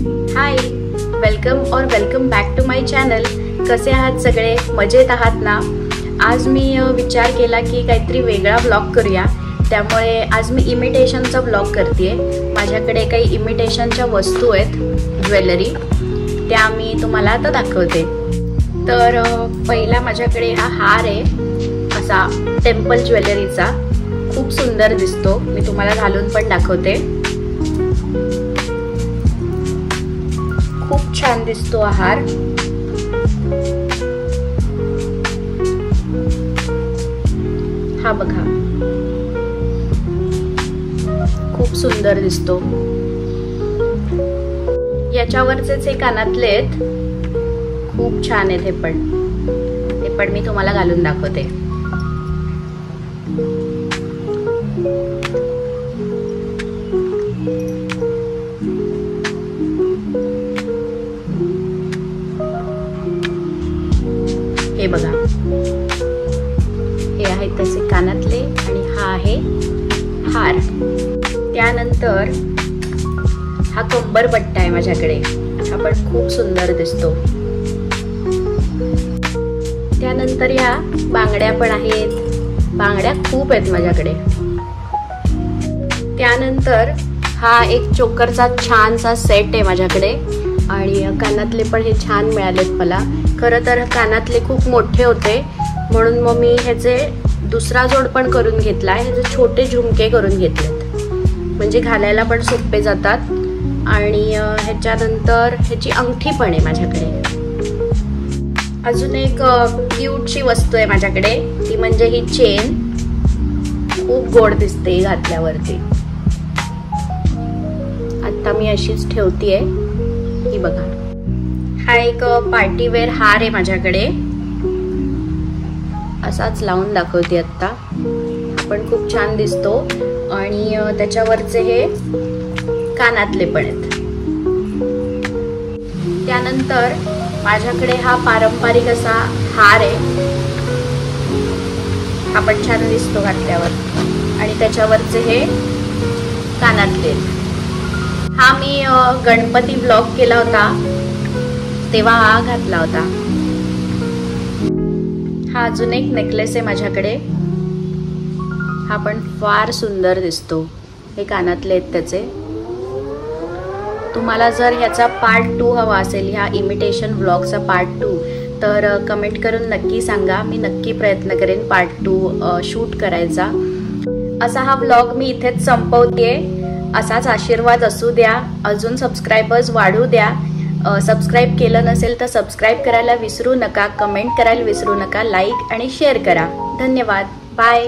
High, welcome back to my channel. कसे आहात सगळे? मजेत आहात ना? आज मी विचार केला की काहीतरी वेगळा ब्लॉग करूया, त्यामुळे आज मी इमिटेशनचा ब्लॉग करतेय। माझ्याकडे काही इमिटेशनच्या वस्तू आहेत, ज्वेलरी, त्या मी तुम्हाला आता दाखवते। तर पहिला माझ्याकडे हा हार आहे, असा टेम्पल ज्वेलरीचा, खूप सुंदर दिसतो। मी तुम्हाला घालून पण दाखवते। खूप छान दिसतो हार। हा बघा, खूप सुंदर दिसतो। याच्यावरचेच हे कानातले आहेत, खूप छान आहेत। हे पण मी तुम्हाला घालून दाखवते। हे बघा, हे आहेत त्याचे कानातले आणि हा आहे हार। त्यानंतर हा कंबरपट्टा आहे माझ्याकडे, हा पण खूप सुंदर दिसतो। त्यानंतर या बांगड्या पण आहेत, बांगड्या खूप आहेत माझ्याकडे। त्यानंतर हा एक चोकरचा छानसा सेट आहे माझ्याकडे, आणि कानातले पण हे छान मिळालेत मला। खरं तर कानातले खूप मोठे होते, म्हणून मग मी ह्याचे दुसरा जोड पण करून घेतला आहे। ह्याचे छोटे झुमके करून घेतलेत, म्हणजे घालायला पण सोपे जातात। आणि ह्याच्यानंतर ह्याची अंगठी पण आहे माझ्याकडे। अजून एक क्यूटची वस्तू आहे माझ्याकडे, ती म्हणजे ही चेन। खूप गोड दिसते घातल्यावरती। आता मी अशीच ठेवतीये, ही बघा। हा एक पार्टीवेअर हार आहे माझ्याकडे, असाच लावून दाखवते आता। हा पण खूप छान दिसतो, आणि त्याच्यावरचे हे कानातले पण आहेत। त्यानंतर माझ्याकडे हा पारंपरिक असा हार आहे, हा पण छान दिसतो घातल्यावर, आणि त्याच्यावरचे हे कानातले। हा मी गणपती ब्लॉग केला होता तेव्हा हा घातला होता। हा अजून एक नेकलेस आहे माझ्याकडे, हा पण फार सुंदर दिसतो। हे कानातले आहेत त्याचे। तुम्हाला जर ह्याचा पार्ट 2 हवा असेल, ह्या इमिटेशन ब्लॉगचा पार्ट 2, तर कमेंट करून नक्की सांगा। मी नक्की प्रयत्न करेन पार्ट 2 शूट करायचा। असा हा ब्लॉग मी इथेच संपवते। असाच आशीर्वाद असू द्या, अजून सबस्क्रायबर्स वाढू द्या। सबस्क्राईब केलं नसेल तर सबस्क्राईब करायला विसरू नका, कमेंट करायला विसरू नका, लाईक आणि शेअर करा। धन्यवाद, बाय।